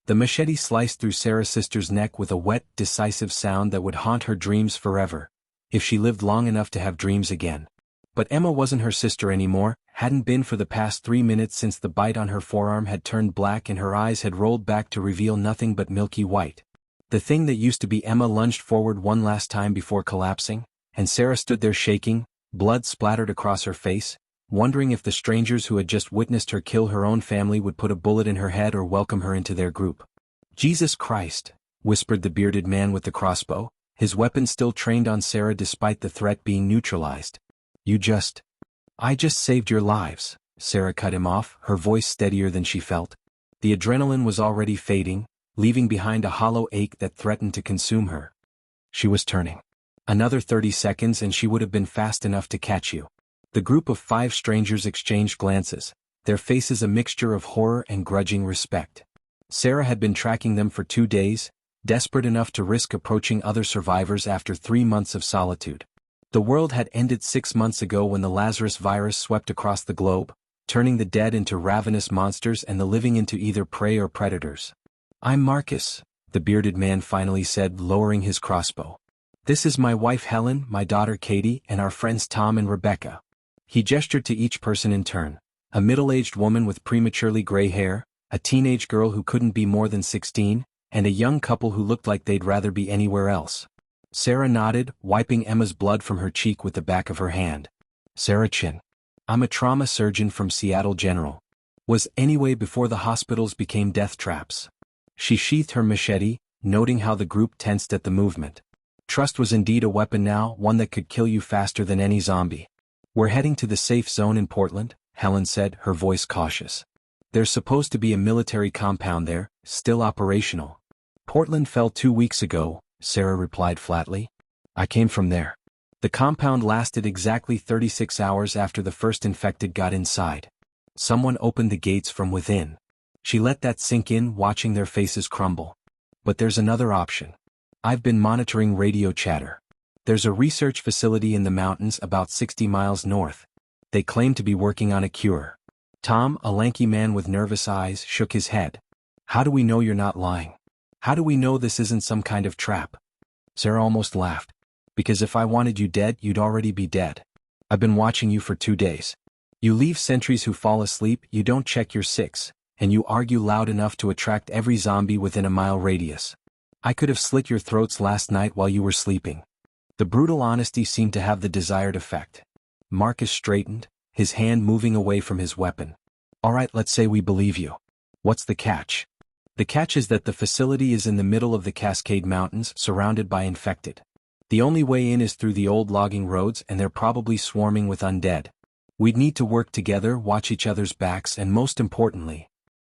The machete sliced through Sarah's sister's neck with a wet, decisive sound that would haunt her dreams forever, if she lived long enough to have dreams again. But Emma wasn't her sister anymore, hadn't been for the past 3 minutes since the bite on her forearm had turned black and her eyes had rolled back to reveal nothing but milky white. The thing that used to be Emma lunged forward one last time before collapsing, and Sarah stood there shaking, blood splattered across her face, wondering if the strangers who had just witnessed her kill her own family would put a bullet in her head or welcome her into their group. "Jesus Christ," whispered the bearded man with the crossbow, his weapon still trained on Sarah despite the threat being neutralized. I just saved your lives," Sarah cut him off, her voice steadier than she felt. The adrenaline was already fading, leaving behind a hollow ache that threatened to consume her. She was turning. Another 30 seconds and she would have been fast enough to catch you. The group of 5 strangers exchanged glances, their faces a mixture of horror and grudging respect. Sarah had been tracking them for 2 days, desperate enough to risk approaching other survivors after 3 months of solitude. The world had ended 6 months ago when the Lazarus virus swept across the globe, turning the dead into ravenous monsters and the living into either prey or predators. "I'm Marcus," the bearded man finally said, lowering his crossbow. "This is my wife Helen, my daughter Katie, and our friends Tom and Rebecca." He gestured to each person in turn, a middle-aged woman with prematurely gray hair, a teenage girl who couldn't be more than 16, and a young couple who looked like they'd rather be anywhere else. Sarah nodded, wiping Emma's blood from her cheek with the back of her hand. "Sarah Chin. I'm a trauma surgeon from Seattle General. Was anyway before the hospitals became death traps." She sheathed her machete, noting how the group tensed at the movement. Trust was indeed a weapon now, one that could kill you faster than any zombie. "We're heading to the safe zone in Portland," Helen said, her voice cautious. "There's supposed to be a military compound there, still operational." "Portland fell 2 weeks ago," Sarah replied flatly. "I came from there." The compound lasted exactly 36 hours after the first infected got inside. Someone opened the gates from within. She let that sink in, watching their faces crumble. "But there's another option. I've been monitoring radio chatter. There's a research facility in the mountains about 60 miles north. They claim to be working on a cure." Tom, a lanky man with nervous eyes, shook his head. "How do we know you're not lying? How do we know this isn't some kind of trap?" Sarah almost laughed. "Because if I wanted you dead, you'd already be dead. I've been watching you for 2 days. You leave sentries who fall asleep, you don't check your 6, and you argue loud enough to attract every zombie within a mile radius. I could have slit your throats last night while you were sleeping." The brutal honesty seemed to have the desired effect. Marcus straightened, his hand moving away from his weapon. "All right, let's say we believe you. What's the catch?" "The catch is that the facility is in the middle of the Cascade Mountains, surrounded by infected. The only way in is through the old logging roads and they're probably swarming with undead. We'd need to work together, watch each other's backs, and most importantly,"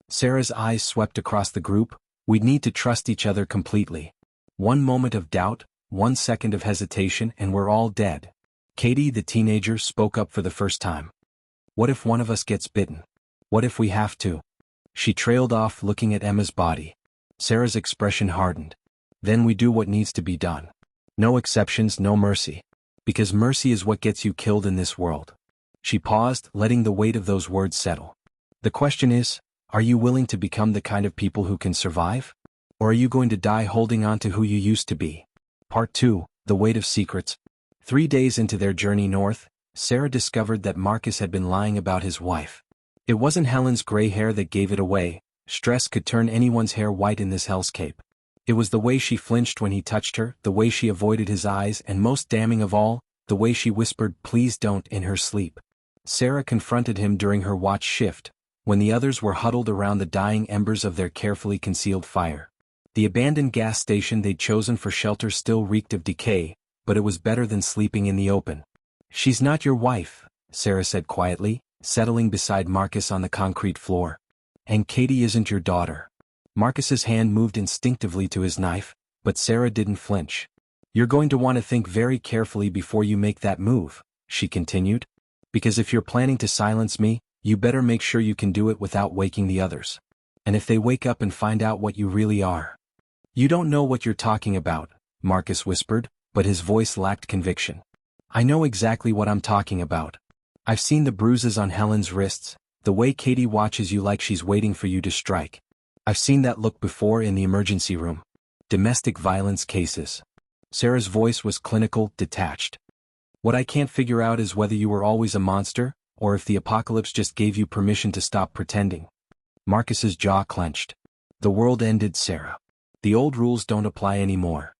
Sarah's eyes swept across the group, "we'd need to trust each other completely. One moment of doubt, 1 second of hesitation, and we're all dead." Katie, the teenager, spoke up for the first time. "What if one of us gets bitten? What if we have to?" She trailed off, looking at Emma's body. Sarah's expression hardened. "Then we do what needs to be done. No exceptions, no mercy. Because mercy is what gets you killed in this world." She paused, letting the weight of those words settle. "The question is, are you willing to become the kind of people who can survive? Or are you going to die holding on to who you used to be?" Part 2, The Weight of Secrets. 3 days into their journey north, Sarah discovered that Marcus had been lying about his wife. It wasn't Helen's gray hair that gave it away. Stress could turn anyone's hair white in this hellscape. It was the way she flinched when he touched her, the way she avoided his eyes, and most damning of all, the way she whispered "please don't" in her sleep. Sarah confronted him during her watch shift, when the others were huddled around the dying embers of their carefully concealed fire. The abandoned gas station they'd chosen for shelter still reeked of decay, but it was better than sleeping in the open. "She's not your wife," Sarah said quietly, settling beside Marcus on the concrete floor. "And Katie isn't your daughter." Marcus's hand moved instinctively to his knife, but Sarah didn't flinch. "You're going to want to think very carefully before you make that move," she continued. "Because if you're planning to silence me, you better make sure you can do it without waking the others. And if they wake up and find out what you really are." "You don't know what you're talking about," Marcus whispered, but his voice lacked conviction. "I know exactly what I'm talking about. I've seen the bruises on Helen's wrists, the way Katie watches you like she's waiting for you to strike. I've seen that look before in the emergency room. Domestic violence cases. Sarah's voice was clinical, detached. What I can't figure out is whether you were always a monster, or if the apocalypse just gave you permission to stop pretending. Marcus's jaw clenched. The world ended, Sarah. The old rules don't apply anymore.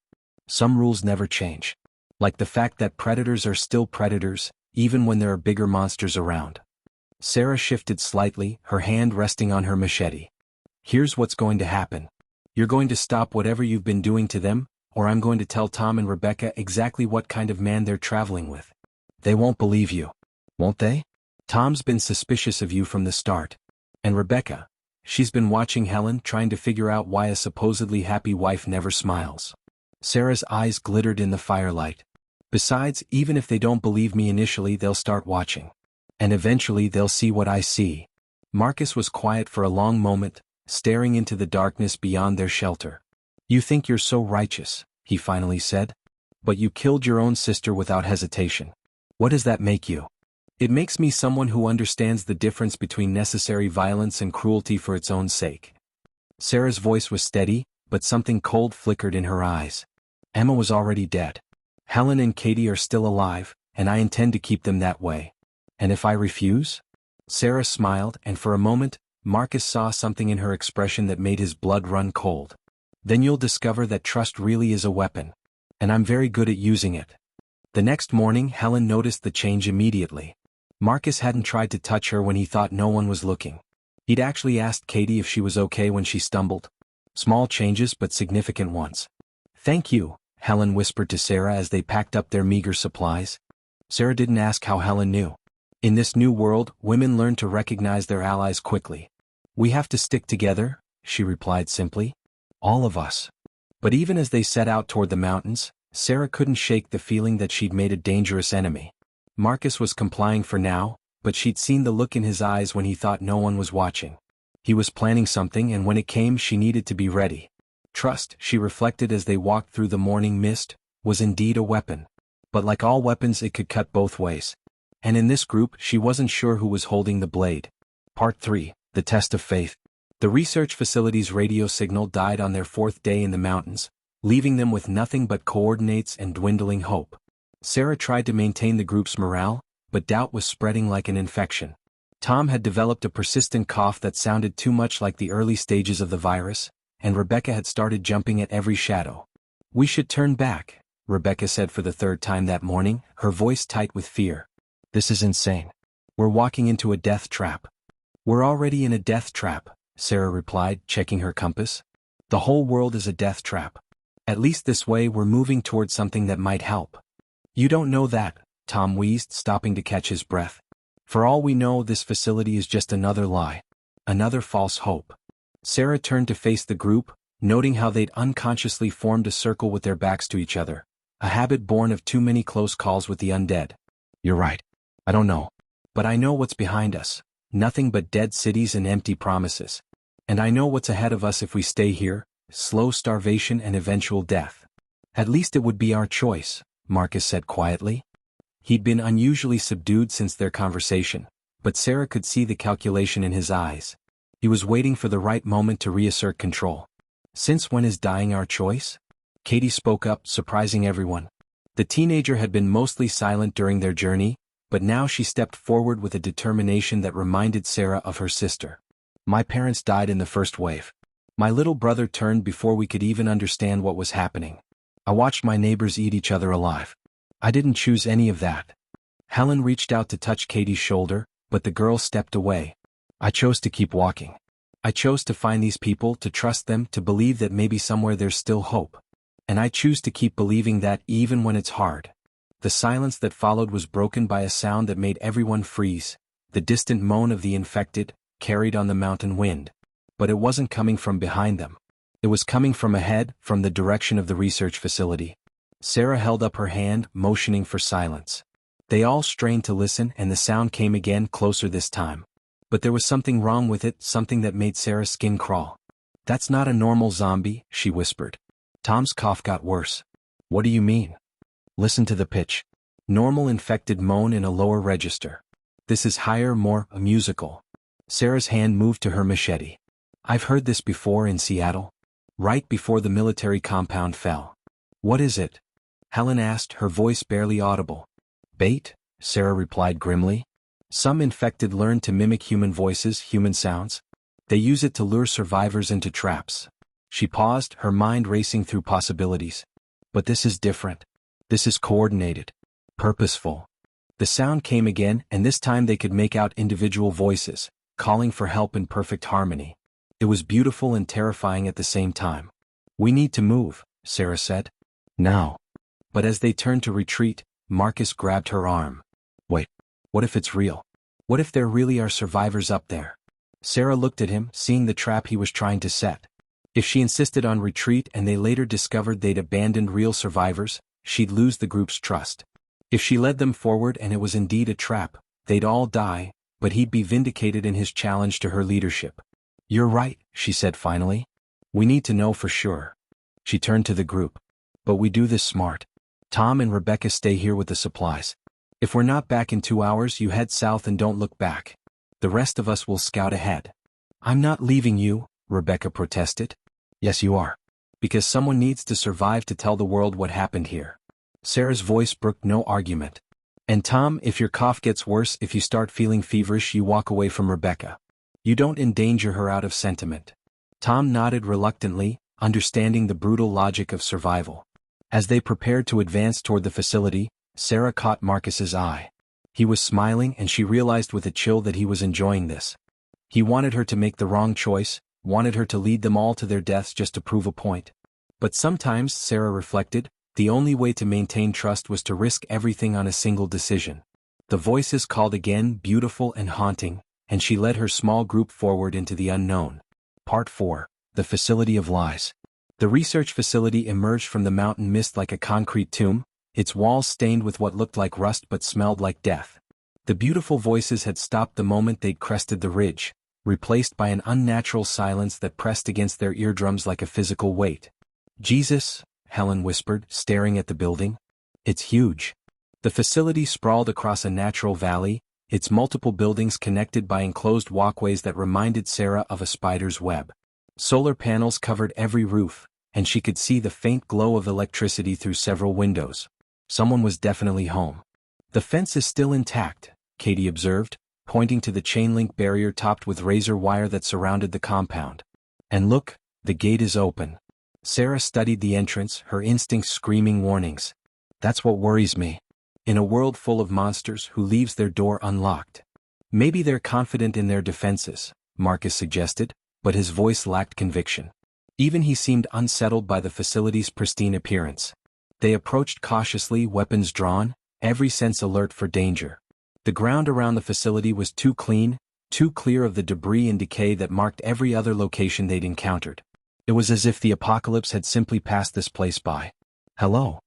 Some rules never change. Like the fact that predators are still predators, even when there are bigger monsters around. Sarah shifted slightly, her hand resting on her machete. Here's what's going to happen. You're going to stop whatever you've been doing to them, or I'm going to tell Tom and Rebecca exactly what kind of man they're traveling with. They won't believe you. Won't they? Tom's been suspicious of you from the start. And Rebecca, she's been watching Helen, trying to figure out why a supposedly happy wife never smiles. Sarah's eyes glittered in the firelight. Besides, even if they don't believe me initially, they'll start watching. And eventually they'll see what I see. Marcus was quiet for a long moment, staring into the darkness beyond their shelter. You think you're so righteous, he finally said. But you killed your own sister without hesitation. What does that make you? It makes me someone who understands the difference between necessary violence and cruelty for its own sake. Sarah's voice was steady, but something cold flickered in her eyes. Emma was already dead. Helen and Katie are still alive, and I intend to keep them that way. And if I refuse? Sarah smiled, and for a moment, Marcus saw something in her expression that made his blood run cold. Then you'll discover that trust really is a weapon. And I'm very good at using it. The next morning, Helen noticed the change immediately. Marcus hadn't tried to touch her when he thought no one was looking. He'd actually asked Katie if she was okay when she stumbled. Small changes but significant ones. Thank you, Helen whispered to Sarah as they packed up their meager supplies. Sarah didn't ask how Helen knew. In this new world, women learn to recognize their allies quickly. We have to stick together, she replied simply. All of us. But even as they set out toward the mountains, Sarah couldn't shake the feeling that she'd made a dangerous enemy. Marcus was complying for now, but she'd seen the look in his eyes when he thought no one was watching. He was planning something, and when it came she needed to be ready. Trust, she reflected as they walked through the morning mist, was indeed a weapon. But like all weapons, it could cut both ways. And in this group, she wasn't sure who was holding the blade. Part 3, The Test of Faith. The research facility's radio signal died on their fourth day in the mountains, leaving them with nothing but coordinates and dwindling hope. Sarah tried to maintain the group's morale, but doubt was spreading like an infection. Tom had developed a persistent cough that sounded too much like the early stages of the virus, and Rebecca had started jumping at every shadow. We should turn back, Rebecca said for the third time that morning, her voice tight with fear. This is insane. We're walking into a death trap. We're already in a death trap, Sarah replied, checking her compass. The whole world is a death trap. At least this way we're moving toward something that might help. You don't know that, Tom wheezed, stopping to catch his breath. For all we know, this facility is just another lie. Another false hope. Sarah turned to face the group, noting how they'd unconsciously formed a circle with their backs to each other. A habit born of too many close calls with the undead. You're right. I don't know. But I know what's behind us. Nothing but dead cities and empty promises. And I know what's ahead of us if we stay here, slow starvation and eventual death. At least it would be our choice, Marcus said quietly. He'd been unusually subdued since their conversation, but Sarah could see the calculation in his eyes. He was waiting for the right moment to reassert control. Since when is dying our choice? Katie spoke up, surprising everyone. The teenager had been mostly silent during their journey, but now she stepped forward with a determination that reminded Sarah of her sister. My parents died in the first wave. My little brother turned before we could even understand what was happening. I watched my neighbors eat each other alive. I didn't choose any of that. Helen reached out to touch Katie's shoulder, but the girl stepped away. I chose to keep walking. I chose to find these people, to trust them, to believe that maybe somewhere there's still hope. And I choose to keep believing that even when it's hard. The silence that followed was broken by a sound that made everyone freeze, the distant moan of the infected, carried on the mountain wind. But it wasn't coming from behind them. It was coming from ahead, from the direction of the research facility. Sarah held up her hand, motioning for silence. They all strained to listen, and the sound came again, closer this time. But there was something wrong with it, something that made Sarah's skin crawl. That's not a normal zombie, she whispered. Tom's cough got worse. What do you mean? Listen to the pitch. Normal infected moan in a lower register. This is higher, more musical. Sarah's hand moved to her machete. I've heard this before in Seattle. Right before the military compound fell. What is it? Helen asked, her voice barely audible. Bait? Sarah replied grimly. Some infected learn to mimic human voices, human sounds. They use it to lure survivors into traps. She paused, her mind racing through possibilities. But this is different. This is coordinated. Purposeful. The sound came again, and this time they could make out individual voices, calling for help in perfect harmony. It was beautiful and terrifying at the same time. We need to move, Sarah said. Now. But as they turned to retreat, Marcus grabbed her arm. Wait, what if it's real? What if there really are survivors up there? Sarah looked at him, seeing the trap he was trying to set. If she insisted on retreat and they later discovered they'd abandoned real survivors, she'd lose the group's trust. If she led them forward and it was indeed a trap, they'd all die, but he'd be vindicated in his challenge to her leadership. You're right, she said finally. We need to know for sure. She turned to the group. But we do this smart. Tom and Rebecca stay here with the supplies. If we're not back in 2 hours, you head south and don't look back. The rest of us will scout ahead. I'm not leaving you, Rebecca protested. Yes, you are. Because someone needs to survive to tell the world what happened here. Sarah's voice brooked no argument. And Tom, if your cough gets worse, if you start feeling feverish, you walk away from Rebecca. You don't endanger her out of sentiment. Tom nodded reluctantly, understanding the brutal logic of survival. As they prepared to advance toward the facility, Sarah caught Marcus's eye. He was smiling and she realized with a chill that he was enjoying this. He wanted her to make the wrong choice, wanted her to lead them all to their deaths just to prove a point. But sometimes, Sarah reflected, the only way to maintain trust was to risk everything on a single decision. The voices called again, beautiful and haunting, and she led her small group forward into the unknown. Part 4. The Facility of Lies. The research facility emerged from the mountain mist like a concrete tomb, its walls stained with what looked like rust but smelled like death. The beautiful voices had stopped the moment they'd crested the ridge, replaced by an unnatural silence that pressed against their eardrums like a physical weight. Jesus, Helen whispered, staring at the building. It's huge. The facility sprawled across a natural valley, its multiple buildings connected by enclosed walkways that reminded Sarah of a spider's web. Solar panels covered every roof, and she could see the faint glow of electricity through several windows. Someone was definitely home. The fence is still intact, Katie observed, pointing to the chain-link barrier topped with razor wire that surrounded the compound. And look, the gate is open. Sarah studied the entrance, her instincts screaming warnings. That's what worries me. In a world full of monsters, who leaves their door unlocked? Maybe they're confident in their defenses, Marcus suggested, but his voice lacked conviction. Even he seemed unsettled by the facility's pristine appearance. They approached cautiously, weapons drawn, every sense alert for danger. The ground around the facility was too clean, too clear of the debris and decay that marked every other location they'd encountered. It was as if the apocalypse had simply passed this place by. Hello?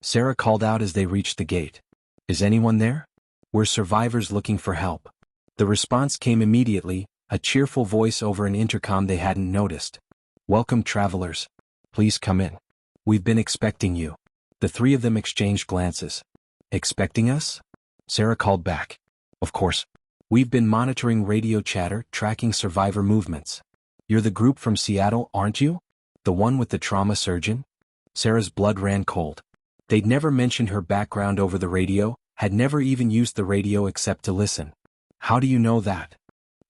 Sarah called out as they reached the gate. Is anyone there? We're survivors looking for help. The response came immediately, a cheerful voice over an intercom they hadn't noticed. Welcome, travelers. Please come in. We've been expecting you. The three of them exchanged glances. Expecting us? Sarah called back. Of course. We've been monitoring radio chatter, tracking survivor movements. You're the group from Seattle, aren't you? The one with the trauma surgeon? Sarah's blood ran cold. They'd never mentioned her background over the radio, had never even used the radio except to listen. How do you know that?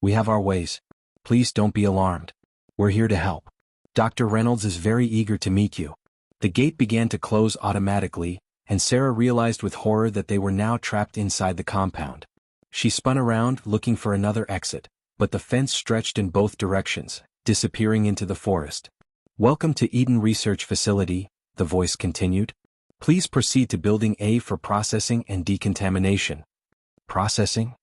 We have our ways. Please don't be alarmed. We're here to help. Dr. Reynolds is very eager to meet you. The gate began to close automatically, and Sarah realized with horror that they were now trapped inside the compound. She spun around, looking for another exit, but the fence stretched in both directions, disappearing into the forest. Welcome to Eden Research Facility, the voice continued. Please proceed to Building A for processing and decontamination. Processing?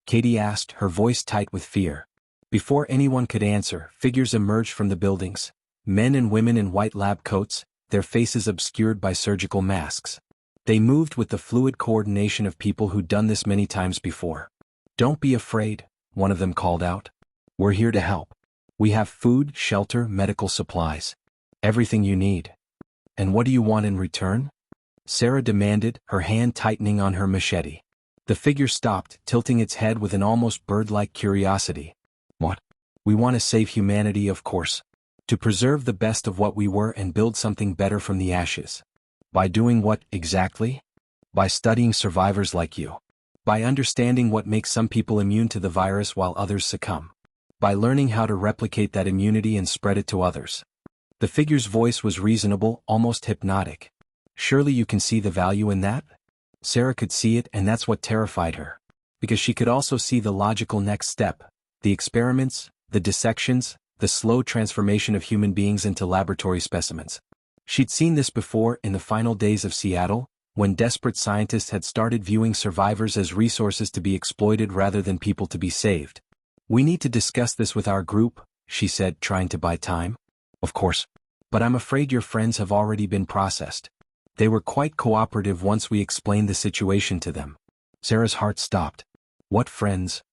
Katie asked, her voice tight with fear. Before anyone could answer, figures emerged from the buildings. Men and women in white lab coats, their faces obscured by surgical masks. They moved with the fluid coordination of people who'd done this many times before. Don't be afraid, one of them called out. We're here to help. We have food, shelter, medical supplies. Everything you need. And what do you want in return? Sarah demanded, her hand tightening on her machete. The figure stopped, tilting its head with an almost bird-like curiosity. What? We want to save humanity, of course. To preserve the best of what we were and build something better from the ashes. By doing what, exactly? By studying survivors like you. By understanding what makes some people immune to the virus while others succumb. By learning how to replicate that immunity and spread it to others. The figure's voice was reasonable, almost hypnotic. Surely you can see the value in that? Sarah could see it, and that's what terrified her. Because she could also see the logical next step. The experiments, the dissections, the slow transformation of human beings into laboratory specimens. She'd seen this before in the final days of Seattle, when desperate scientists had started viewing survivors as resources to be exploited rather than people to be saved. We need to discuss this with our group, she said, trying to buy time. Of course. But I'm afraid your friends have already been processed. They were quite cooperative once we explained the situation to them. Sarah's heart stopped. What friends?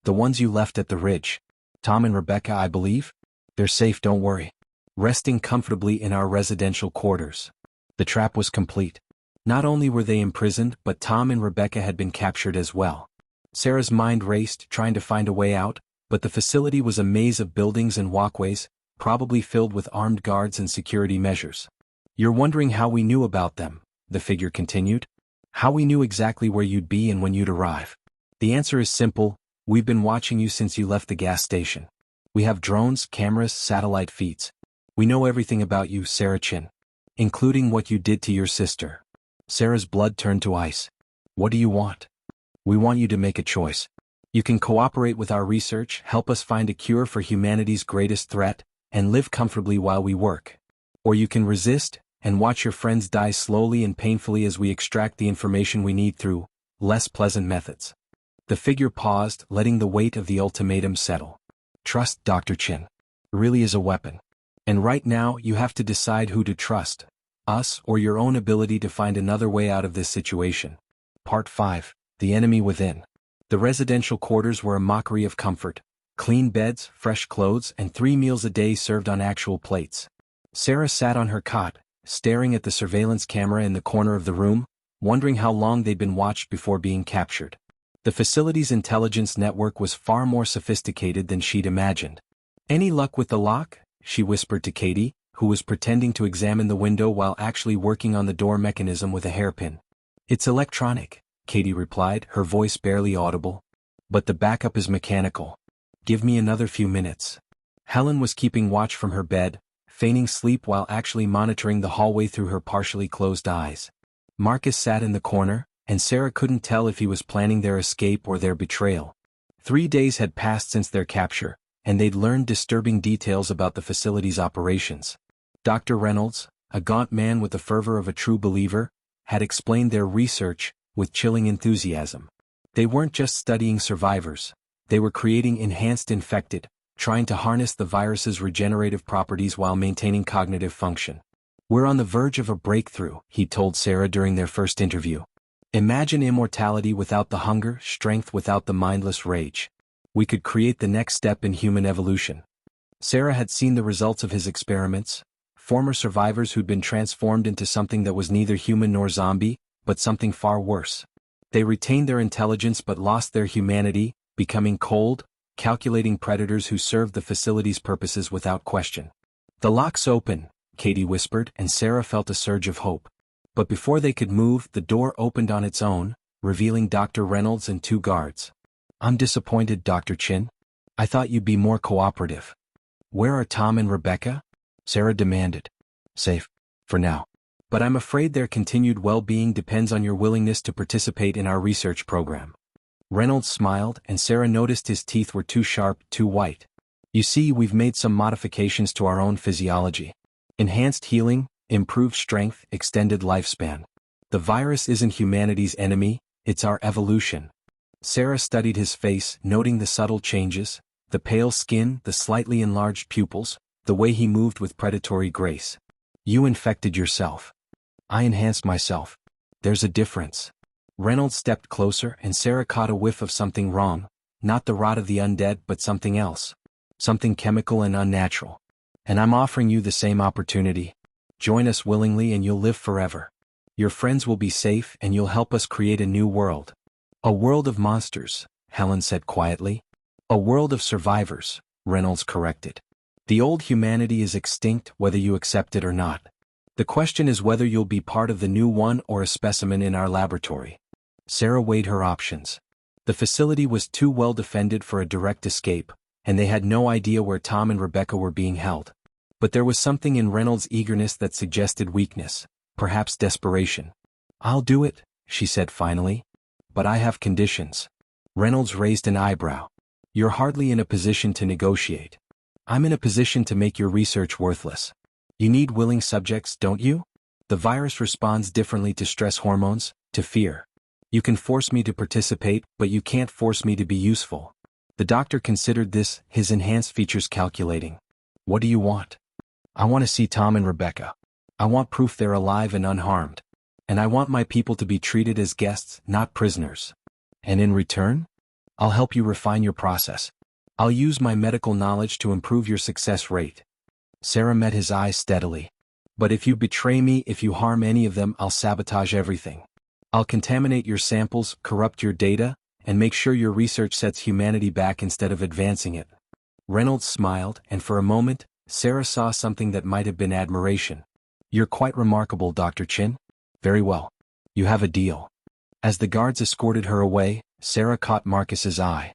The ones you left at the ridge. Tom and Rebecca, I believe? They're safe, don't worry. Resting comfortably in our residential quarters. The trap was complete. Not only were they imprisoned, but Tom and Rebecca had been captured as well. Sarah's mind raced, trying to find a way out, but the facility was a maze of buildings and walkways, probably filled with armed guards and security measures. You're wondering how we knew about them, the figure continued? How we knew exactly where you'd be and when you'd arrive. The answer is simple: we've been watching you since you left the gas station. We have drones, cameras, satellite feeds. We know everything about you, Sarah Chin. Including what you did to your sister. Sarah's blood turned to ice. What do you want? We want you to make a choice. You can cooperate with our research, help us find a cure for humanity's greatest threat, and live comfortably while we work. Or you can resist, and watch your friends die slowly and painfully as we extract the information we need through less pleasant methods. The figure paused, letting the weight of the ultimatum settle. Trust, Dr. Chin. Really is a weapon. And right now you have to decide who to trust. Us or your own ability to find another way out of this situation. Part 5. The Enemy Within. The residential quarters were a mockery of comfort. Clean beds, fresh clothes, and 3 meals a day served on actual plates. Sarah sat on her cot, staring at the surveillance camera in the corner of the room, wondering how long they'd been watched before being captured. The facility's intelligence network was far more sophisticated than she'd imagined. Any luck with the lock? She whispered to Katie, who was pretending to examine the window while actually working on the door mechanism with a hairpin. It's electronic, Katie replied, her voice barely audible. But the backup is mechanical. Give me another few minutes. Helen was keeping watch from her bed, feigning sleep while actually monitoring the hallway through her partially closed eyes. Marcus sat in the corner, and Sarah couldn't tell if he was planning their escape or their betrayal. 3 days had passed since their capture, and they'd learned disturbing details about the facility's operations. Dr. Reynolds, a gaunt man with the fervor of a true believer, had explained their research with chilling enthusiasm. They weren't just studying survivors. They were creating enhanced infected, trying to harness the virus's regenerative properties while maintaining cognitive function. We're on the verge of a breakthrough, he told Sarah during their first interview. Imagine immortality without the hunger, strength without the mindless rage. We could create the next step in human evolution. Sarah had seen the results of his experiments, former survivors who'd been transformed into something that was neither human nor zombie, but something far worse. They retained their intelligence but lost their humanity, becoming cold, calculating predators who served the facility's purposes without question. The lock's open, Katie whispered, and Sarah felt a surge of hope. But before they could move, the door opened on its own, revealing Dr. Reynolds and 2 guards. I'm disappointed, Dr. Chin. I thought you'd be more cooperative. Where are Tom and Rebecca? Sarah demanded. Safe. For now. But I'm afraid their continued well-being depends on your willingness to participate in our research program. Reynolds smiled, and Sarah noticed his teeth were too sharp, too white. You see, we've made some modifications to our own physiology. Enhanced healing, improved strength, extended lifespan. The virus isn't humanity's enemy, it's our evolution. Sarah studied his face, noting the subtle changes, the pale skin, the slightly enlarged pupils, the way he moved with predatory grace. You infected yourself. I enhanced myself. There's a difference. Reynolds stepped closer, and Sarah caught a whiff of something wrong, not the rot of the undead but something else. Something chemical and unnatural. And I'm offering you the same opportunity. Join us willingly and you'll live forever. Your friends will be safe and you'll help us create a new world. A world of monsters, Helen said quietly. A world of survivors, Reynolds corrected. The old humanity is extinct whether you accept it or not. The question is whether you'll be part of the new one or a specimen in our laboratory. Sarah weighed her options. The facility was too well defended for a direct escape, and they had no idea where Tom and Rebecca were being held. But there was something in Reynolds' eagerness that suggested weakness, perhaps desperation. "I'll do it," she said finally. "But I have conditions." Reynolds raised an eyebrow. "You're hardly in a position to negotiate. I'm in a position to make your research worthless. You need willing subjects, don't you? The virus responds differently to stress hormones, to fear. You can force me to participate, but you can't force me to be useful." The doctor considered this, his enhanced features calculating. "What do you want?" "I want to see Tom and Rebecca. I want proof they're alive and unharmed. And I want my people to be treated as guests, not prisoners. And in return? I'll help you refine your process. I'll use my medical knowledge to improve your success rate." Sarah met his eyes steadily. "But if you betray me, if you harm any of them, I'll sabotage everything. I'll contaminate your samples, corrupt your data, and make sure your research sets humanity back instead of advancing it." Reynolds smiled, and for a moment, Sarah saw something that might have been admiration. "You're quite remarkable, Dr. Chin. Very well. You have a deal." As the guards escorted her away, Sarah caught Marcus's eye.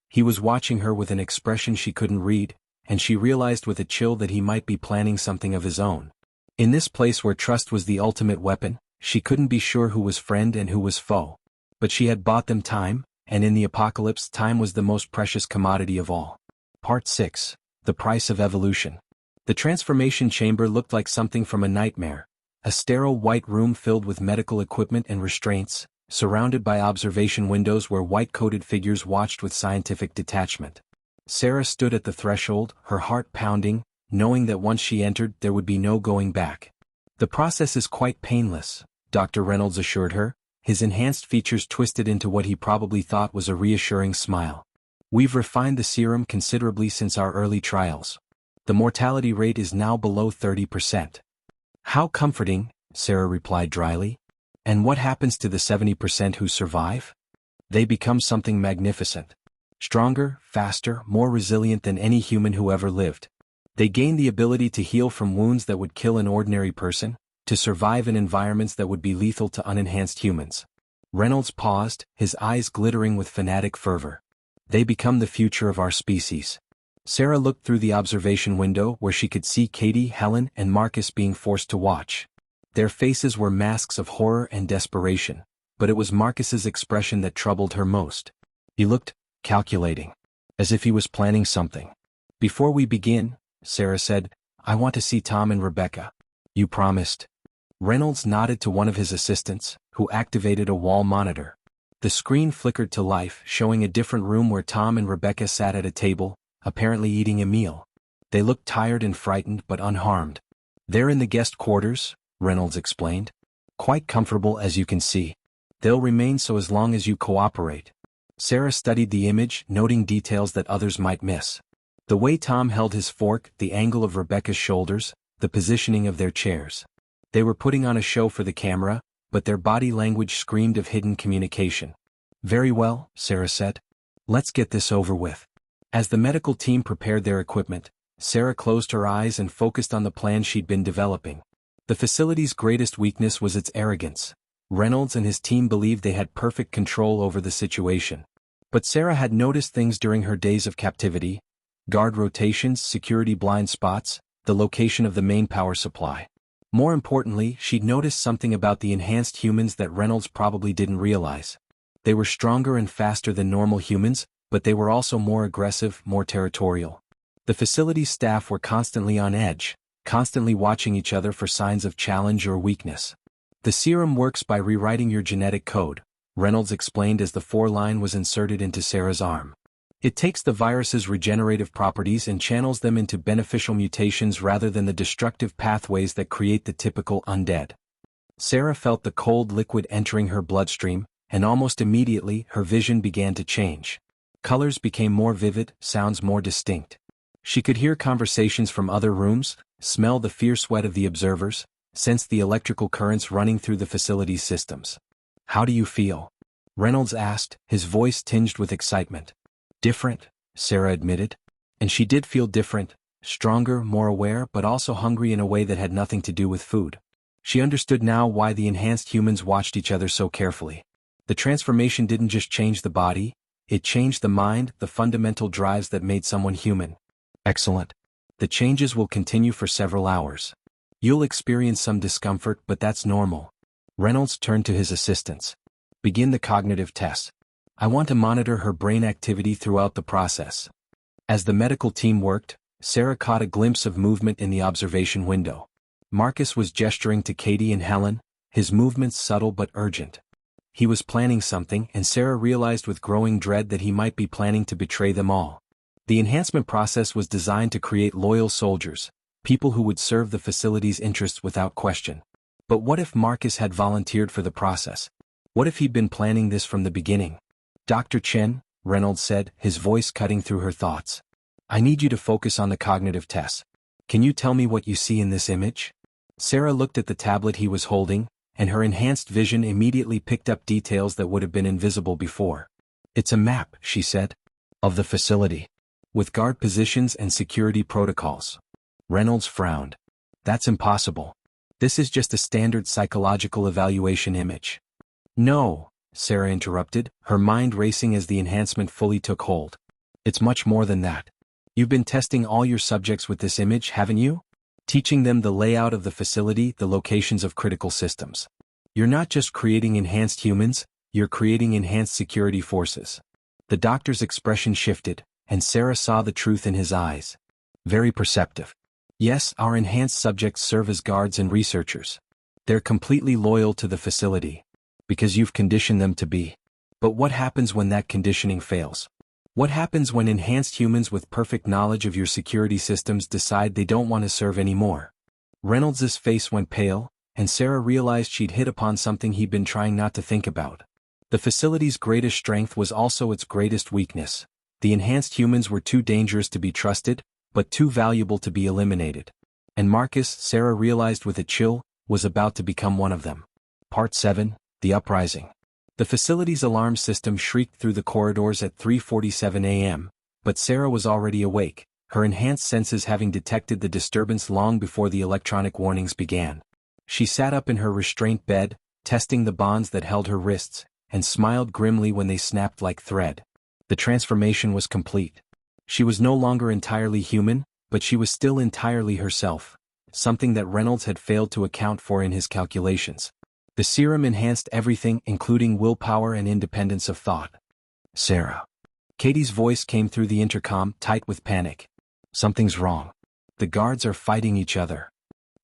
He was watching her with an expression she couldn't read, and she realized with a chill that he might be planning something of his own. In this place where trust was the ultimate weapon, she couldn't be sure who was friend and who was foe. But she had bought them time, and in the apocalypse time was the most precious commodity of all. Part 6. The Price of Evolution. The transformation chamber looked like something from a nightmare. A sterile white room filled with medical equipment and restraints, surrounded by observation windows where white-coated figures watched with scientific detachment. Sarah stood at the threshold, her heart pounding, knowing that once she entered there would be no going back. "The process is quite painless," Dr. Reynolds assured her, his enhanced features twisted into what he probably thought was a reassuring smile. "We've refined the serum considerably since our early trials. The mortality rate is now below 30%. "How comforting," Sarah replied dryly. "And what happens to the 70% who survive? They become something magnificent. Stronger, faster, more resilient than any human who ever lived. They gain the ability to heal from wounds that would kill an ordinary person, to survive in environments that would be lethal to unenhanced humans." Reynolds paused, his eyes glittering with fanatic fervor. "They become the future of our species." Sarah looked through the observation window where she could see Katie, Helen, and Marcus being forced to watch. Their faces were masks of horror and desperation, but it was Marcus's expression that troubled her most. He looked calculating, as if he was planning something. "Before we begin," Sarah said, "I want to see Tom and Rebecca. You promised." Reynolds nodded to one of his assistants, who activated a wall monitor. The screen flickered to life, showing a different room where Tom and Rebecca sat at a table, apparently eating a meal. They looked tired and frightened but unharmed. "They're in the guest quarters," Reynolds explained. "Quite comfortable as you can see. They'll remain so as long as you cooperate." Sarah studied the image, noting details that others might miss. The way Tom held his fork, the angle of Rebecca's shoulders, the positioning of their chairs. They were putting on a show for the camera, but their body language screamed of hidden communication. "Very well," Sarah said. "Let's get this over with." As the medical team prepared their equipment, Sarah closed her eyes and focused on the plan she'd been developing. The facility's greatest weakness was its arrogance. Reynolds and his team believed they had perfect control over the situation. But Sarah had noticed things during her days of captivity: guard rotations, security blind spots, the location of the main power supply. More importantly, she'd noticed something about the enhanced humans that Reynolds probably didn't realize. They were stronger and faster than normal humans, but they were also more aggressive, more territorial. The facility's staff were constantly on edge, constantly watching each other for signs of challenge or weakness. "The serum works by rewriting your genetic code," Reynolds explained as the 4-line was inserted into Sarah's arm. "It takes the virus's regenerative properties and channels them into beneficial mutations rather than the destructive pathways that create the typical undead." Sarah felt the cold liquid entering her bloodstream, and almost immediately her vision began to change. Colors became more vivid, sounds more distinct. She could hear conversations from other rooms, smell the fierce sweat of the observers, sense the electrical currents running through the facility's systems. "How do you feel?" Reynolds asked, his voice tinged with excitement. "Different," Sarah admitted. And she did feel different, stronger, more aware, but also hungry in a way that had nothing to do with food. She understood now why the enhanced humans watched each other so carefully. The transformation didn't just change the body, it changed the mind, the fundamental drives that made someone human. Excellent. The changes will continue for several hours. You'll experience some discomfort, but that's normal. Reynolds turned to his assistants. Begin the cognitive test. I want to monitor her brain activity throughout the process. As the medical team worked, Sarah caught a glimpse of movement in the observation window. Marcus was gesturing to Katie and Helen, his movements subtle but urgent. He was planning something, and Sarah realized with growing dread that he might be planning to betray them all. The enhancement process was designed to create loyal soldiers, people who would serve the facility's interests without question. But what if Marcus had volunteered for the process? What if he'd been planning this from the beginning? Dr. Chen, Reynolds said, his voice cutting through her thoughts. I need you to focus on the cognitive test. Can you tell me what you see in this image? Sarah looked at the tablet he was holding, and her enhanced vision immediately picked up details that would have been invisible before. It's a map, she said, of the facility, with guard positions and security protocols. Reynolds frowned. That's impossible. This is just a standard psychological evaluation image. No, Sarah interrupted, her mind racing as the enhancement fully took hold. It's much more than that. You've been testing all your subjects with this image, haven't you? Teaching them the layout of the facility, the locations of critical systems. You're not just creating enhanced humans, you're creating enhanced security forces. The doctor's expression shifted, and Sarah saw the truth in his eyes. Very perceptive. Yes, our enhanced subjects serve as guards and researchers. They're completely loyal to the facility, because you've conditioned them to be. But what happens when that conditioning fails? What happens when enhanced humans with perfect knowledge of your security systems decide they don't want to serve anymore? Reynolds's face went pale, and Sarah realized she'd hit upon something he'd been trying not to think about. The facility's greatest strength was also its greatest weakness. The enhanced humans were too dangerous to be trusted, but too valuable to be eliminated. And Marcus, Sarah realized with a chill, was about to become one of them. Part 7, The Uprising. The facility's alarm system shrieked through the corridors at 3:47 a.m., but Sarah was already awake, her enhanced senses having detected the disturbance long before the electronic warnings began. She sat up in her restraint bed, testing the bonds that held her wrists, and smiled grimly when they snapped like thread. The transformation was complete. She was no longer entirely human, but she was still entirely herself, something that Reynolds had failed to account for in his calculations. The serum enhanced everything, including willpower and independence of thought. Sarah. Katie's voice came through the intercom, tight with panic. Something's wrong. The guards are fighting each other.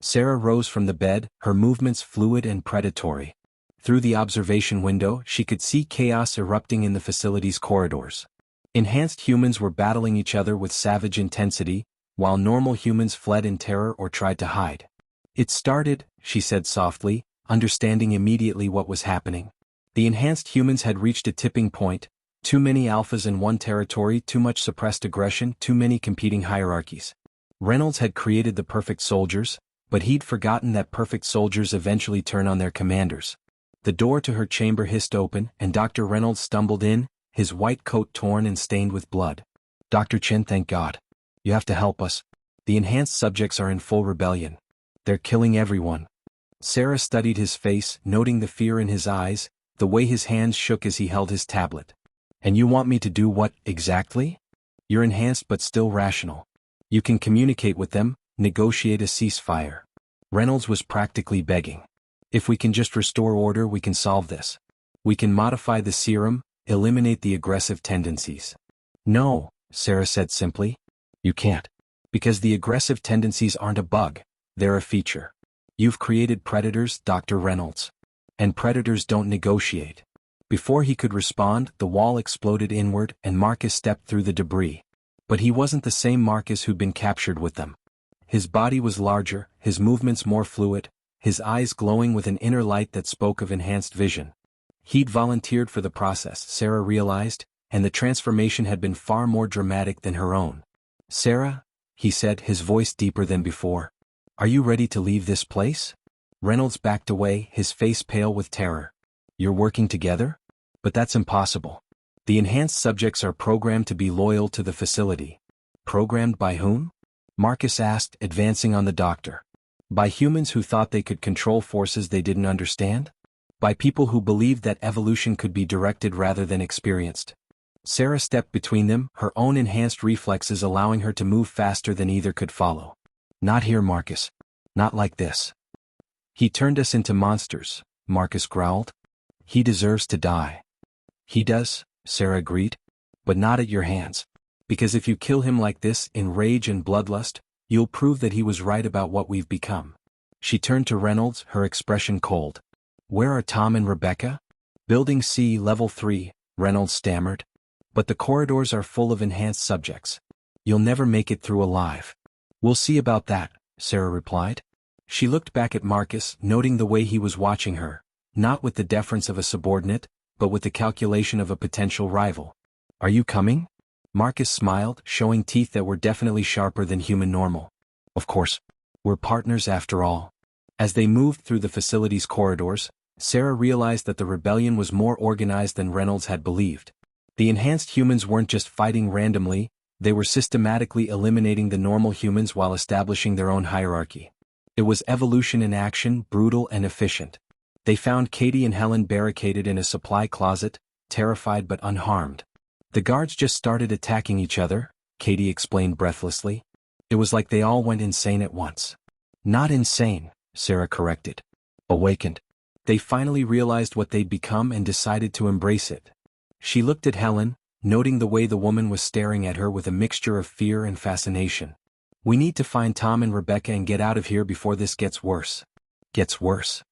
Sarah rose from the bed, her movements fluid and predatory. Through the observation window, she could see chaos erupting in the facility's corridors. Enhanced humans were battling each other with savage intensity, while normal humans fled in terror or tried to hide. It started, she said softly, understanding immediately what was happening. The enhanced humans had reached a tipping point, too many alphas in one territory, too much suppressed aggression, too many competing hierarchies. Reynolds had created the perfect soldiers, but he'd forgotten that perfect soldiers eventually turn on their commanders. The door to her chamber hissed open, and Dr. Reynolds stumbled in, his white coat torn and stained with blood. Dr. Chen, thank God. You have to help us. The enhanced subjects are in full rebellion. They're killing everyone. Sarah studied his face, noting the fear in his eyes, the way his hands shook as he held his tablet. And you want me to do what, exactly? You're enhanced but still rational. You can communicate with them, negotiate a ceasefire. Reynolds was practically begging. If we can just restore order, we can solve this. We can modify the serum, eliminate the aggressive tendencies. No, Sarah said simply. You can't. Because the aggressive tendencies aren't a bug, they're a feature. You've created predators, Dr. Reynolds. And predators don't negotiate. Before he could respond, the wall exploded inward and Marcus stepped through the debris. But he wasn't the same Marcus who'd been captured with them. His body was larger, his movements more fluid, his eyes glowing with an inner light that spoke of enhanced vision. He'd volunteered for the process, Sarah realized, and the transformation had been far more dramatic than her own. Sarah, he said, his voice deeper than before. Are you ready to leave this place? Reynolds backed away, his face pale with terror. You're working together? But that's impossible. The enhanced subjects are programmed to be loyal to the facility. Programmed by whom? Marcus asked, advancing on the doctor. By humans who thought they could control forces they didn't understand? By people who believed that evolution could be directed rather than experienced. Sarah stepped between them, her own enhanced reflexes allowing her to move faster than either could follow. Not here, Marcus. Not like this. He turned us into monsters, Marcus growled. He deserves to die. He does, Sarah agreed. But not at your hands. Because if you kill him like this, in rage and bloodlust, you'll prove that he was right about what we've become. She turned to Reynolds, her expression cold. Where are Tom and Rebecca? Building C, Level 3, Reynolds stammered. But the corridors are full of enhanced subjects. You'll never make it through alive. We'll see about that, Sarah replied. She looked back at Marcus, noting the way he was watching her, not with the deference of a subordinate, but with the calculation of a potential rival. Are you coming? Marcus smiled, showing teeth that were definitely sharper than human normal. Of course. We're partners after all. As they moved through the facility's corridors, Sarah realized that the rebellion was more organized than Reynolds had believed. The enhanced humans weren't just fighting randomly, they were systematically eliminating the normal humans while establishing their own hierarchy. It was evolution in action, brutal and efficient. They found Katie and Helen barricaded in a supply closet, terrified but unharmed. The guards just started attacking each other, Katie explained breathlessly. It was like they all went insane at once. Not insane, Sarah corrected. Awakened. They finally realized what they'd become and decided to embrace it. She looked at Helen, noting the way the woman was staring at her with a mixture of fear and fascination. We need to find Tom and Rebecca and get out of here before this gets worse. Gets worse?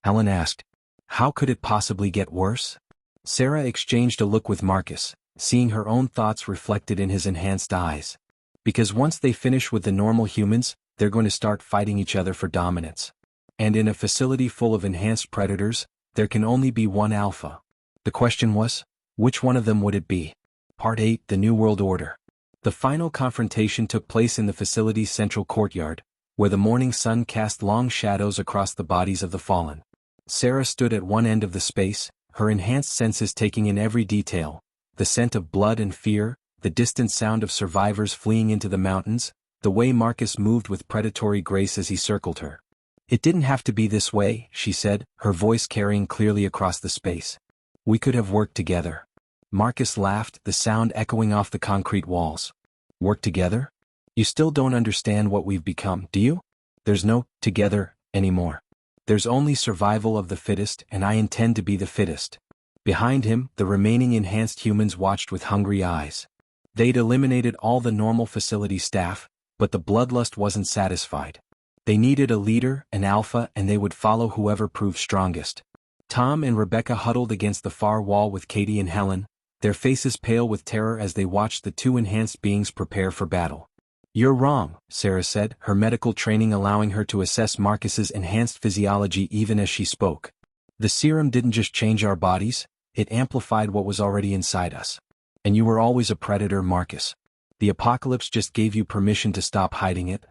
Helen asked. How could it possibly get worse? Sarah exchanged a look with Marcus, seeing her own thoughts reflected in his enhanced eyes. Because once they finish with the normal humans, they're going to start fighting each other for dominance. And in a facility full of enhanced predators, there can only be one alpha. The question was, which one of them would it be? Part 8, The New World Order. The final confrontation took place in the facility's central courtyard, where the morning sun cast long shadows across the bodies of the fallen. Sarah stood at one end of the space, her enhanced senses taking in every detail, the scent of blood and fear, the distant sound of survivors fleeing into the mountains, the way Marcus moved with predatory grace as he circled her. It didn't have to be this way, she said, her voice carrying clearly across the space. We could have worked together. Marcus laughed, the sound echoing off the concrete walls. Work together? You still don't understand what we've become, do you? There's no together anymore. There's only survival of the fittest, and I intend to be the fittest. Behind him, the remaining enhanced humans watched with hungry eyes. They'd eliminated all the normal facility staff, but the bloodlust wasn't satisfied. They needed a leader, an alpha, and they would follow whoever proved strongest. Tom and Rebecca huddled against the far wall with Katie and Helen, their faces pale with terror as they watched the two enhanced beings prepare for battle. You're wrong, Sarah said, her medical training allowing her to assess Marcus's enhanced physiology even as she spoke. The serum didn't just change our bodies, it amplified what was already inside us. And you were always a predator, Marcus. The apocalypse just gave you permission to stop hiding it.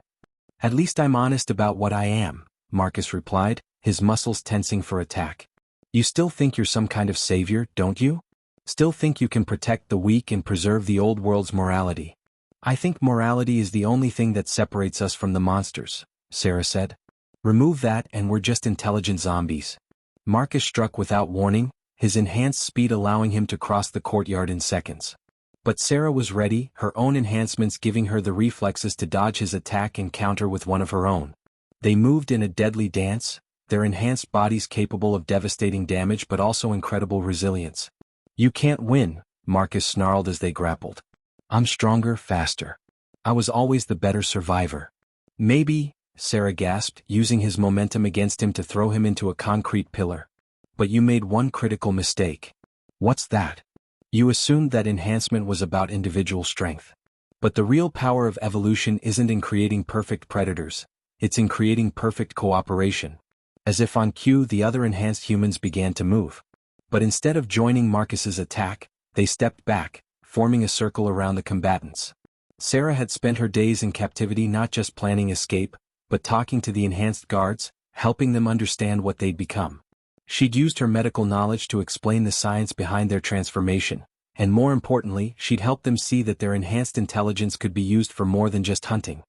At least I'm honest about what I am, Marcus replied, his muscles tensing for attack. You still think you're some kind of savior, don't you? Still think you can protect the weak and preserve the old world's morality. I think morality is the only thing that separates us from the monsters, Sarah said. Remove that and we're just intelligent zombies. Marcus struck without warning, his enhanced speed allowing him to cross the courtyard in seconds. But Sarah was ready, her own enhancements giving her the reflexes to dodge his attack and counter with one of her own. They moved in a deadly dance, their enhanced bodies capable of devastating damage but also incredible resilience. You can't win, Marcus snarled as they grappled. I'm stronger, faster. I was always the better survivor. Maybe, Sarah gasped, using his momentum against him to throw him into a concrete pillar. But you made one critical mistake. What's that? You assumed that enhancement was about individual strength. But the real power of evolution isn't in creating perfect predators, it's in creating perfect cooperation. As if on cue, the other enhanced humans began to move. But instead of joining Marcus's attack, they stepped back, forming a circle around the combatants. Sarah had spent her days in captivity not just planning escape, but talking to the enhanced guards, helping them understand what they'd become. She'd used her medical knowledge to explain the science behind their transformation, And more importantly, she'd help them see that their enhanced intelligence could be used for more than just hunting.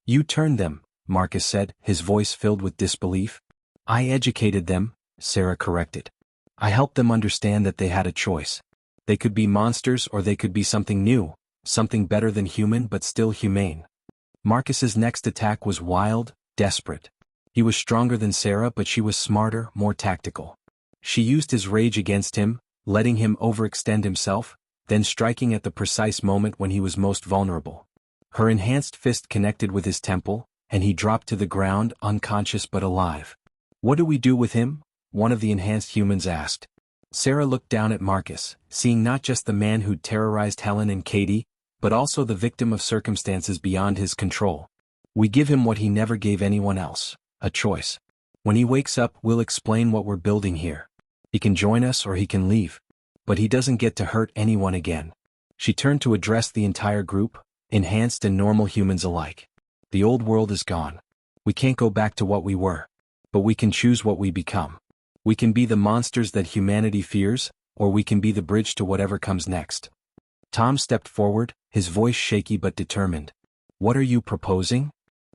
"You turned them," Marcus said, his voice filled with disbelief. "I educated them," Sarah corrected. "I helped them understand that they had a choice. They could be monsters or they could be something new, something better than human but still humane." Marcus's next attack was wild, desperate. He was stronger than Sarah, but she was smarter, more tactical. She used his rage against him, letting him overextend himself, then striking at the precise moment when he was most vulnerable. Her enhanced fist connected with his temple, and he dropped to the ground, unconscious but alive. "What do we do with him?" one of the enhanced humans asked. Sarah looked down at Marcus, seeing not just the man who'd terrorized Helen and Katie, but also the victim of circumstances beyond his control. "We give him what he never gave anyone else, a choice. When he wakes up, we'll explain what we're building here. He can join us or he can leave. But he doesn't get to hurt anyone again." She turned to address the entire group, enhanced and normal humans alike. "The old world is gone. We can't go back to what we were. But we can choose what we become. We can be the monsters that humanity fears, or we can be the bridge to whatever comes next." Tom stepped forward, his voice shaky but determined. "What are you proposing?"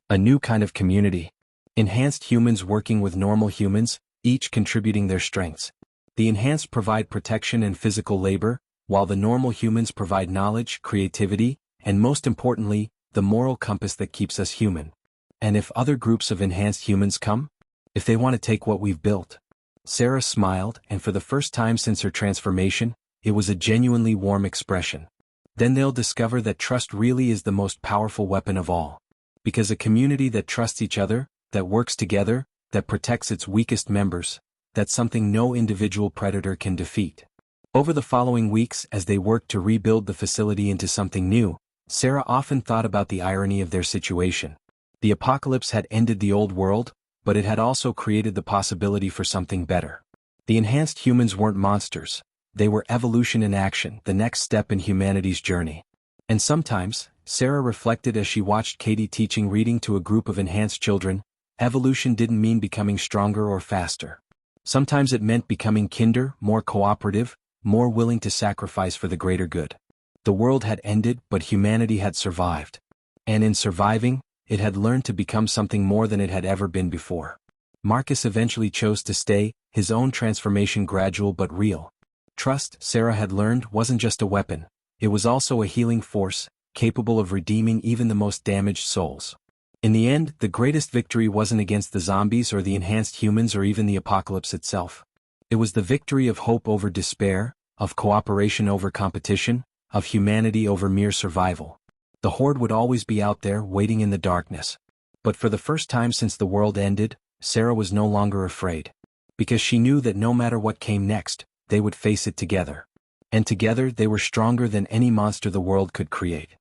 "A new kind of community. Enhanced humans working with normal humans, each contributing their strengths. The enhanced provide protection and physical labor, while the normal humans provide knowledge, creativity, and most importantly, the moral compass that keeps us human. And if other groups of enhanced humans come? If they want to take what we've built?" Sarah smiled, and for the first time since her transformation, it was a genuinely warm expression. "Then they'll discover that trust really is the most powerful weapon of all. Because a community that trusts each other, that works together, that protects its weakest members, that's something no individual predator can defeat." Over the following weeks, as they worked to rebuild the facility into something new, Sarah often thought about the irony of their situation. The apocalypse had ended the old world, but it had also created the possibility for something better. The enhanced humans weren't monsters. They were evolution in action, the next step in humanity's journey. And sometimes, Sarah reflected as she watched Katie teaching reading to a group of enhanced children, evolution didn't mean becoming stronger or faster. Sometimes it meant becoming kinder, more cooperative, more willing to sacrifice for the greater good. The world had ended, but humanity had survived. And in surviving, it had learned to become something more than it had ever been before. Marcus eventually chose to stay, his own transformation gradual but real. Trust, Sarah had learned, wasn't just a weapon. It was also a healing force, capable of redeeming even the most damaged souls. In the end, the greatest victory wasn't against the zombies or the enhanced humans or even the apocalypse itself. It was the victory of hope over despair, of cooperation over competition, of humanity over mere survival. The Horde would always be out there, waiting in the darkness. But for the first time since the world ended, Sarah was no longer afraid. Because she knew that no matter what came next, they would face it together. And together they were stronger than any monster the world could create.